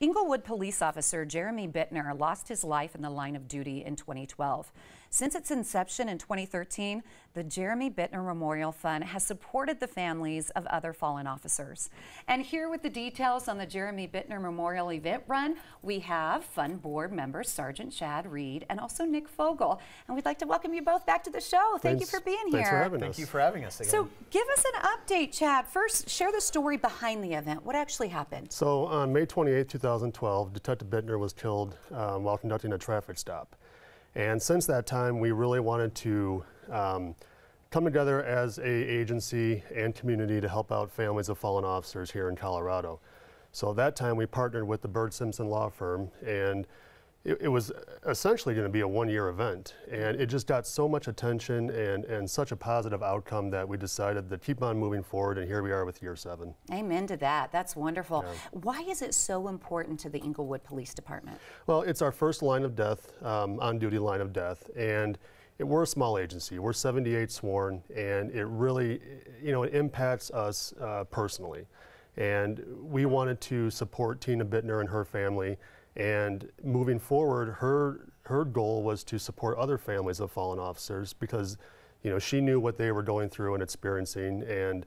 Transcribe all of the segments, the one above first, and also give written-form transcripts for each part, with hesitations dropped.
Inglewood police officer Jeremy Bittner lost his life in the line of duty in 2012. Since its inception in 2013, the Jeremy Bittner Memorial Fund has supported the families of other fallen officers. And here with the details on the Jeremy Bittner Memorial Event Run, we have Fund Board members Sergeant Chad Reed and also Nick Fogel. And we'd like to welcome you both back to the show. Thank you for being here. Thanks for having us. Thank you for having us again. So give us an update, Chad. First, share the story behind the event. What actually happened? So on May 28, 2012, Detective Bittner was killed while conducting a traffic stop. And since that time, we really wanted to come together as an agency and community to help out families of fallen officers here in Colorado. So at that time, we partnered with the Burg Simpson law firm, and it was essentially going to be a one-year event. And it just got so much attention and such a positive outcome that we decided to keep on moving forward, and here we are with year 7. Amen to that. That's wonderful. Yeah. Why is it so important to the Inglewood Police Department? Well, it's our first line of death, on-duty line of death, and we're a small agency. We're 78 sworn, and it really, it impacts us personally. And we wanted to support Tina Bittner and her family. And moving forward, her goal was to support other families of fallen officers because, she knew what they were going through and experiencing, and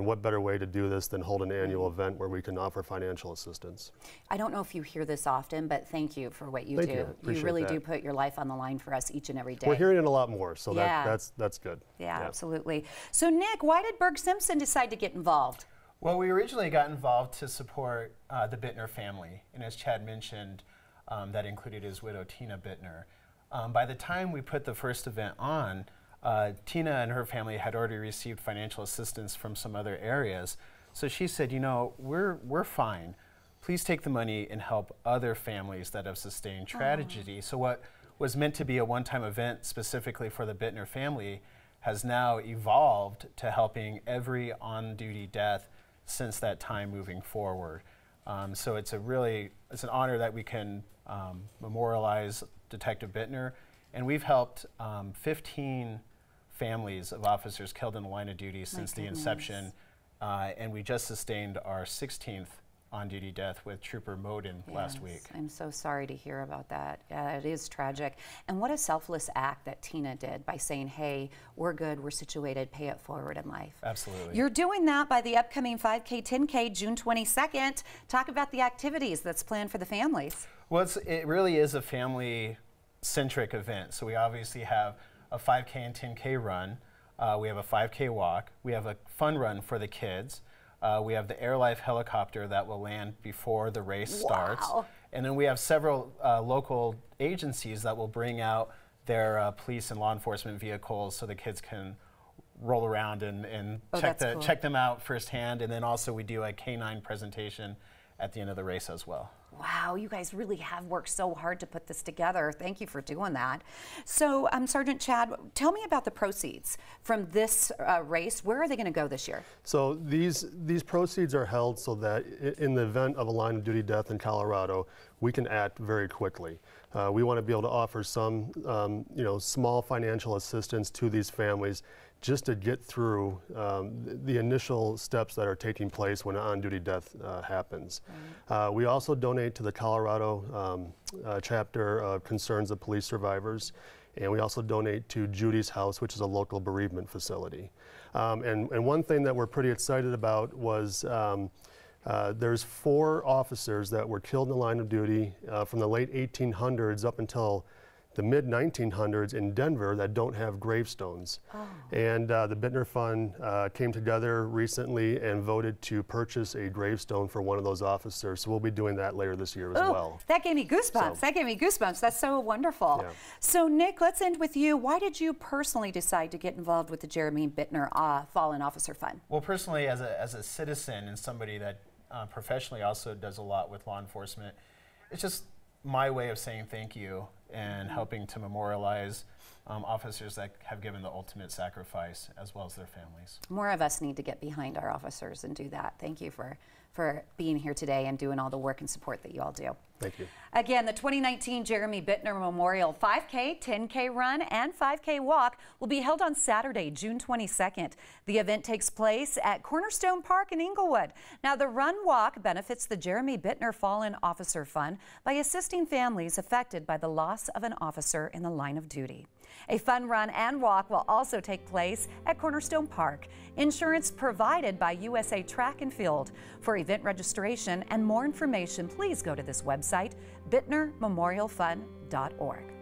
what better way to do this than hold an annual event where we can offer financial assistance. I don't know if you hear this often, but thank you for what you Thank do. you. Appreciate You really that. do put your life on the line for us each and every day. We're hearing it a lot more, so Yeah. that's good. Yeah, absolutely. So Nick, why did Burg Simpson decide to get involved? Well, we originally got involved to support the Bittner family, and as Chad mentioned, that included his widow, Tina Bittner. By the time we put the first event on, Tina and her family had already received financial assistance from some other areas, so she said, we're fine. Please take the money and help other families that have sustained tragedy. So what was meant to be a one-time event specifically for the Bittner family has now evolved to helping every on-duty death since that time moving forward. So it's an honor that we can memorialize Detective Bittner, and we've helped 15 families of officers killed in the line of duty since the inception, and we just sustained our 16th on-duty death with Trooper Moden last week. I'm so sorry to hear about that. It is tragic. And what a selfless act that Tina did by saying, hey, we're good, we're situated, pay it forward in life. Absolutely. You're doing that by the upcoming 5K, 10K, June 22nd. Talk about the activities that's planned for the families. Well, it really is a family-centric event. So we obviously have a 5K and 10K run. We have a 5K walk. We have a fun run for the kids. We have the Air Life helicopter that will land before the race starts. And then we have several local agencies that will bring out their police and law enforcement vehicles so the kids can roll around and check them out firsthand. And then also we do a K9 presentation at the end of the race as well. Wow, you guys really have worked so hard to put this together. Thank you for doing that. So, Sergeant Chad, tell me about the proceeds from this race. Where are they going to go this year? So these proceeds are held so that in the event of a line of duty death in Colorado, we can act very quickly. We want to be able to offer some, small financial assistance to these families just to get through the initial steps that are taking place when an on-duty death happens. We also donate to the Colorado chapter of Concerns of Police Survivors, and we also donate to Judy's House, which is a local bereavement facility. And one thing that we're pretty excited about was there's 4 officers that were killed in the line of duty from the late 1800s up until the mid-1900s in Denver that don't have gravestones. And the Bittner Fund came together recently and voted to purchase a gravestone for one of those officers. So we'll be doing that later this year as well. That gave me goosebumps. That gave me goosebumps. That's so wonderful. Yeah. So Nick, let's end with you. Why did you personally decide to get involved with the Jeremy Bittner Fallen Officer Fund? Well, personally, as a citizen and somebody that professionally also does a lot with law enforcement, it's just my way of saying thank you and helping to memorialize officers that have given the ultimate sacrifice as well as their families. More of us need to get behind our officers and do that. Thank you for for being here today and doing all the work and support that you all do. Thank you. Again, the 2019 Jeremy Bittner Memorial 5K, 10K run, and 5K walk will be held on Saturday, June 22nd. The event takes place at Cornerstone Park in Inglewood. Now, the run walk benefits the Jeremy Bittner Fallen Officer Fund by assisting families affected by the loss of an officer in the line of duty. A fun run and walk will also take place at Cornerstone Park. Insurance provided by USA Track and Field. For event registration and more information, please go to this website, bittnermemorialfund.org.